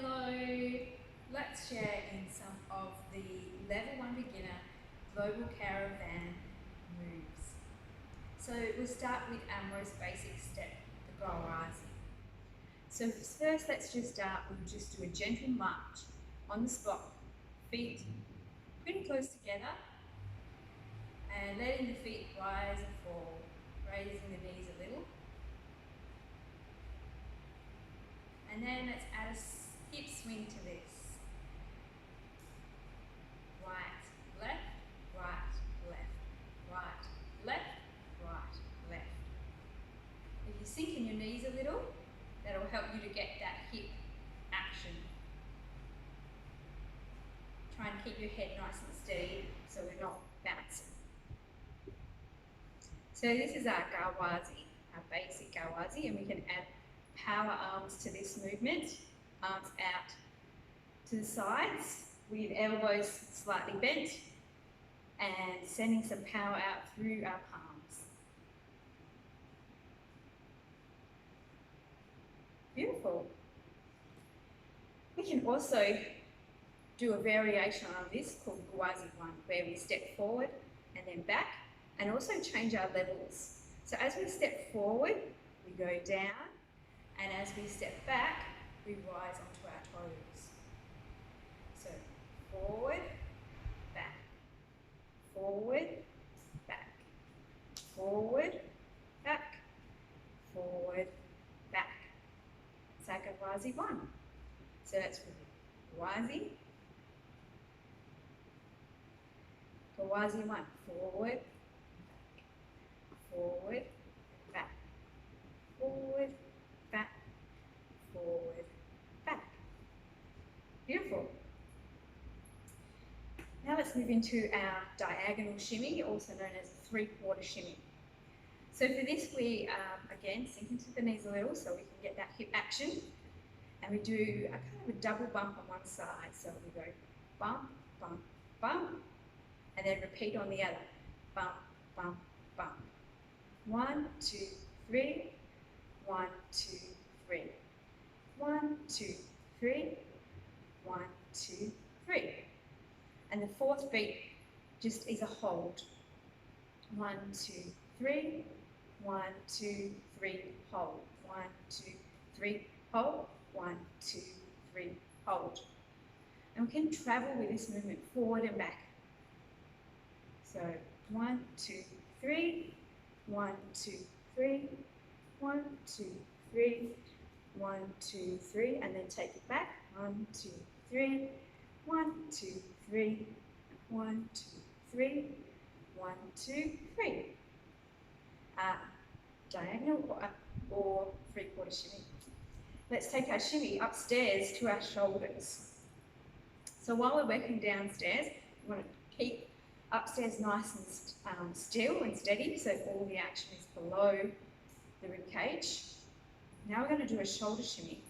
Hello, let's share in some of the Level 1 Beginner Global Caravan moves. So we'll start with our most basic step, the Gawazzi. So first let's just start, we'll just do a gentle march on the spot, feet pretty close together and letting the feet rise and fall, raising the knees a little. And then let's add a hip swing to this. Right, left, right, left, right, left, right, left. If you're sinking your knees a little, that'll help you to get that hip action. Try and keep your head nice and steady so we're not bouncing. So this is our Gawazzi, our basic Gawazzi, and we can add power arms to this movement. Arms out to the sides with elbows slightly bent and sending some power out through our palms. Beautiful. We can also do a variation on this called Gawazzi 1, where we step forward and then back and also change our levels. So as we step forward, we go down, and as we step back, we rise onto our toes. So forward, back, forward, back, forward, back, forward, back. It's like a Gawazzi 1. So that's Gawazzi, Gawazzi 1, forward, forward, back, forward, back, forward, back. Beautiful. Now let's move into our diagonal shimmy, also known as a 3/4 shimmy. So for this we, again, sink into the knees a little so we can get that hip action. And we do a kind of a double bump on one side. So we go bump, bump, bump, and then repeat on the other. Bump, bump, bump. 1, 2, 3. 1, 2, 3. 1, 2, 3. 1, 2, 3. And the fourth beat just is a hold. 1, 2, 3. 1, 2, 3, hold. 1, 2, 3, hold. 1, 2, 3, hold. And we can travel with this movement forward and back. So 1, 2, 3. 1, 2, 3. 1, 2, 3. 1, 2, 3, and then take it back. 1, 2, 3. 1, 2, 3. 1, 2, 3. 1, 2, 3. Diagonal or 3/4 shimmy. Let's take our shimmy upstairs to our shoulders. So while we're working downstairs, we want to keep upstairs nice and still and steady, so all the action is below the rib cage. Now we're going to do a shoulder shimmy,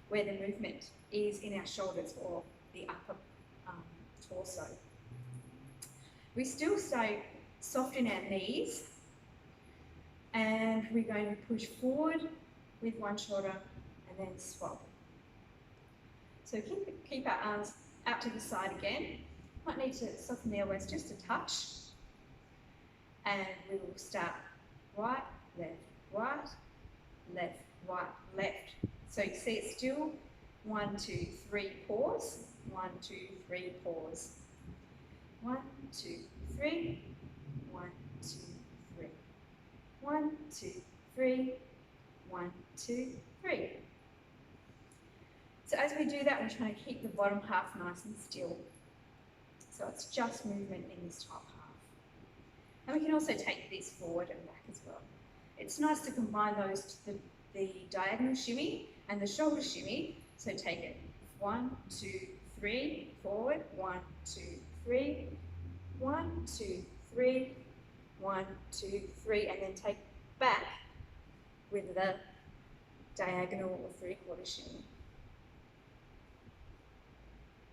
where the movement is in our shoulders or the upper torso. We still stay soft in our knees, and we're going to push forward with one shoulder and then swap. So keep our arms out to the side again. Might need to soften the elbows just a touch. And we will start right, left, right, left, right, left. So you see it's still 1, 2, 3, pause. 1, 2, 3, pause. 1, 2, 3. 1, 2, 3. 1, 2, 3. 1, 2, 3. So as we do that, we're trying to keep the bottom half nice and still. So it's just movement in this top half. And we can also take this forward and back as well. It's nice to combine those, the diagonal shimmy and the shoulder shimmy. So take it 1, 2, 3, forward, 1, 2, 3, 1, 2, 3, 1, 2, 3, and then take back with the diagonal or 3/4 shimmy.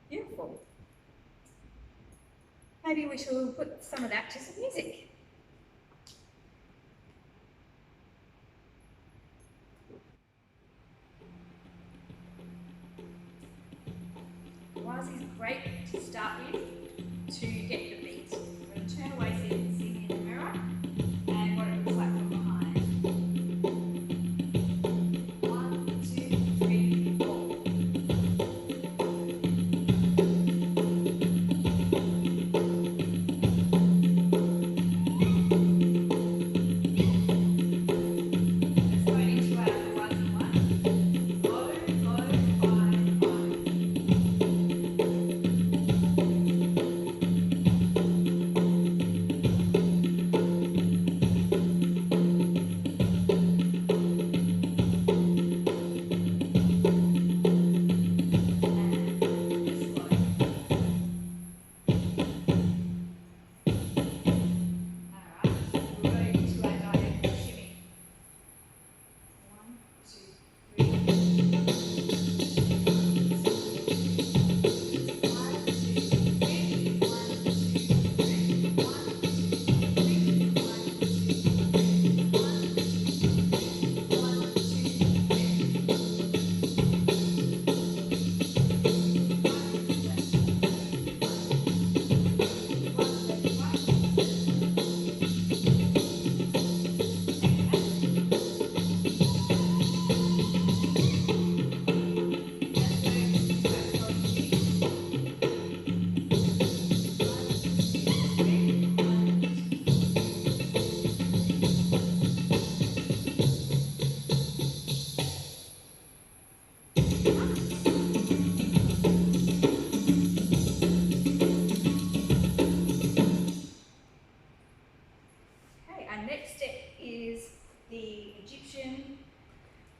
Beautiful. Maybe we should put some of that to some music. Rising is great to start with to get the beat. We're going to turn away so you can see me in the mirror and what it looks like from behind. 1, 2, 3, 4.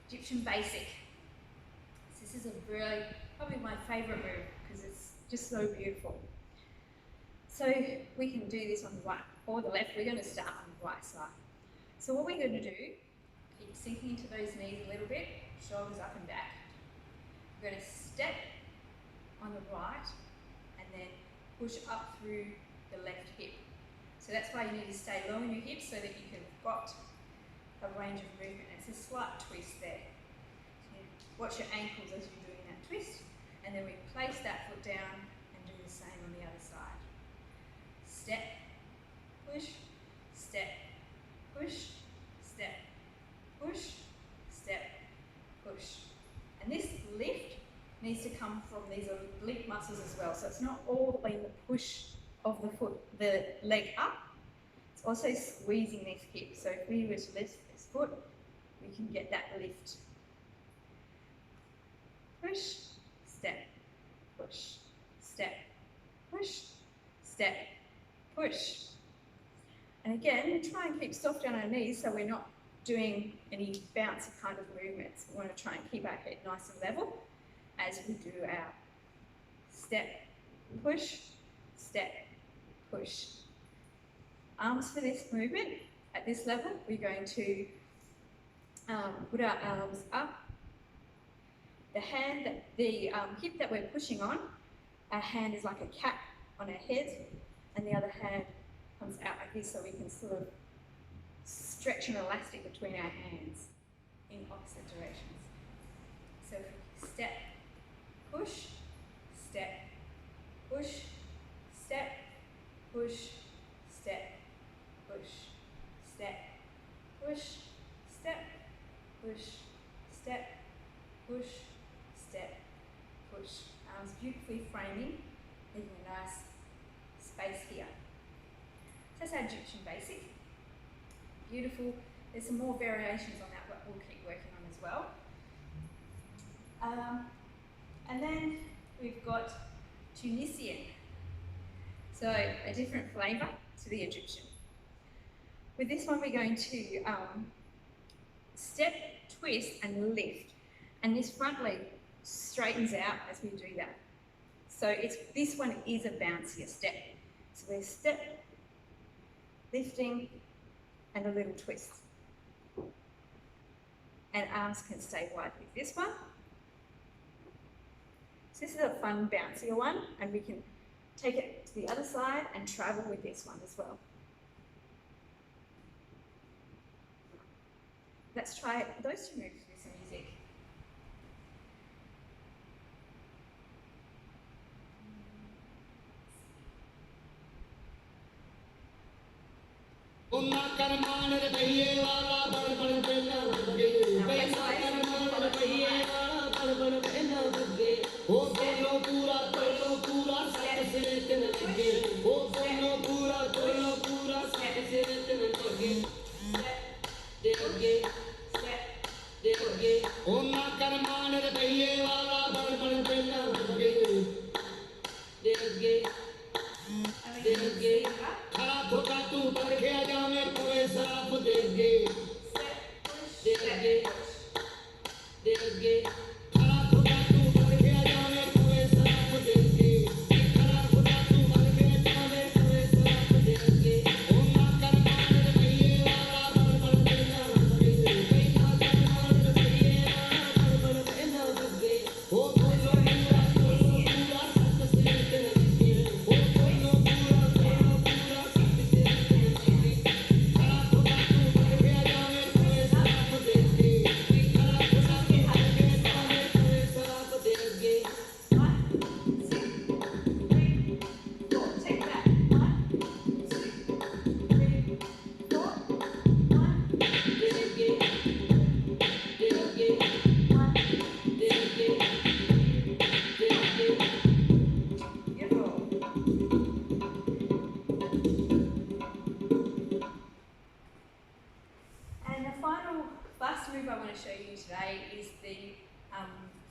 Egyptian basic. This is a really, probably my favourite move because it's just so beautiful. So we can do this on the right or the left. We're going to start on the right side. So what we're going to do, keep sinking into those knees a little bit, shoulders up and back. We're going to step on the right and then push up through the left hip. So that's why you need to stay low in your hips so that you can got a range of movement. It's a slight twist there. So watch your ankles as you're doing that twist, and then we place that foot down and do the same on the other side. Step, push, step, push, step, push, step, push. And this lift needs to come from these oblique muscles as well. So it's not all the way in the push of the foot, the leg up. It's also squeezing this hip. So if we were to lift this foot, we can get that lift. Push, step, push, step, push, step, push. And again, try and keep soft on our knees so we're not doing any bouncy kind of movements. We want to try and keep our head nice and level as we do our step, push, step, push. Arms for this movement. At this level, we're going to put our arms up. The hip that we're pushing on, our hand is like a cap on our head, and the other hand comes out like this so we can sort of stretch an elastic between our hands in opposite directions. So step, push, step, push, step, push, step, push, step, push, step, push, step, push, step, push. Arms beautifully framing, leaving a nice space here. So that's our Egyptian basic. Beautiful. There's some more variations on that that we'll keep working on as well. And then we've got Tunisian. So a different flavour to the Egyptian. With this one, we're going to step, twist, and lift. And this front leg straightens out as we do that. So this one is a bouncier step. So we're step, lifting, and a little twist. And arms can stay wide with this one. So this is a fun bouncier one, and we can take it to the other side and travel with this one as well. Let's try those two moves with some music.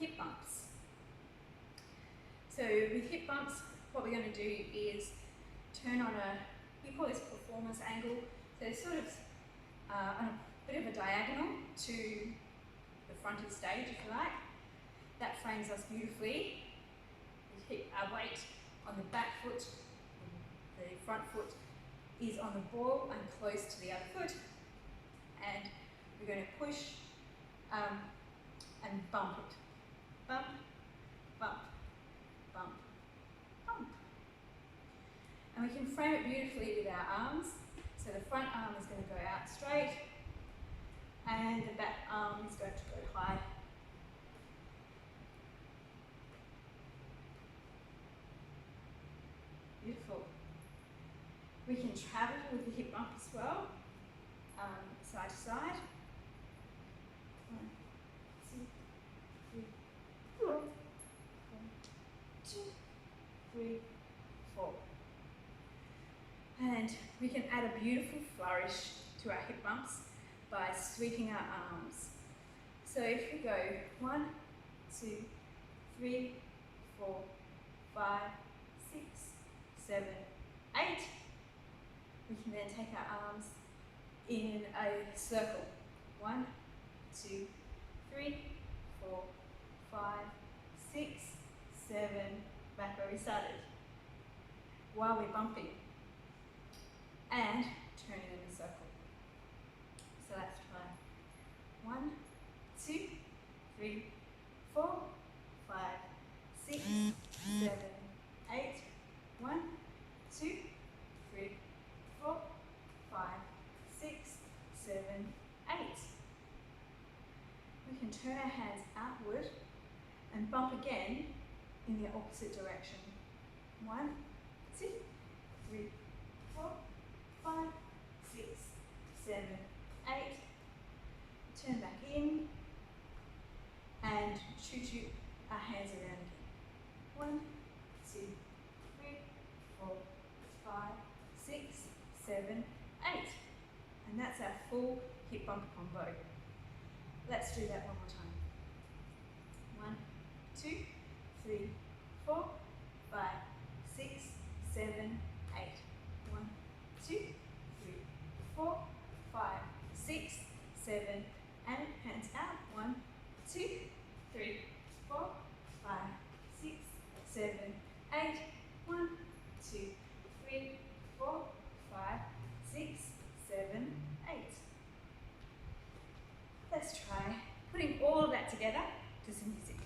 hip bumps. So with hip bumps, what we're going to do is turn on we call this performance angle. So it's sort of on a bit of a diagonal to the front of the stage, if you like. That frames us beautifully. We keep our weight on the back foot, the front foot is on the ball and close to the other foot. And we're going to push and bump it. Bump, bump, bump, bump. And we can frame it beautifully with our arms. So the front arm is going to go out straight and the back arm is going to go high. Beautiful. We can travel with the hip bump as well, side to side. 1, 2, 3, 4. 1, 2, 3, 4. And we can add a beautiful flourish to our hip bumps by sweeping our arms. So if we go 1, 2, 3, 4, 5, 6, 7, 8. We can then take our arms in a circle. 1, 2, 3, 4, 5, 6, 7, back where we started, while we're bumping and turning in a circle. So let's try 1, 2, 3, 4, 5, 6, 7, 8. 1, 2, 3, 4, 5, 6, 7, 8. We can turn our hands outward and bump again in the opposite direction. 1, 2, 3, 4, 5, 6, 7, 8. Turn back in and shoot our hands around again. 1, 2, 3, 4, 5, 6, 7, 8. And that's our full hip bump combo. Let's do that one more time. 1, 2, 3, 4, 5, 6, 7, 8. 1, 2, 3, 4, 5, 6, 7, 8. Hands out. 1, 2, 3, 4, 5, 6, 7, 8. 1, 2, 3, 4, 5, 6, 7, 8. Let's try putting all of that together to some music.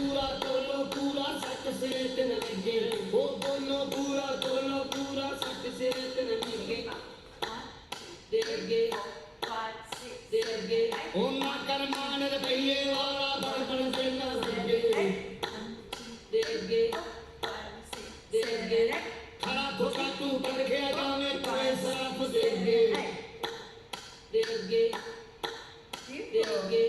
पूरा तोलो पूरा सच से दिन लगे ओ बोलो पूरा तोलो पूरा सच से दिन लगे देगे देगे ओ ना कर मान रुपये वाला बड़पन से न लगे देगे देगे खड़ा खोटा तू कर गया जाने तुम्हें सराफ देगे देगे देगे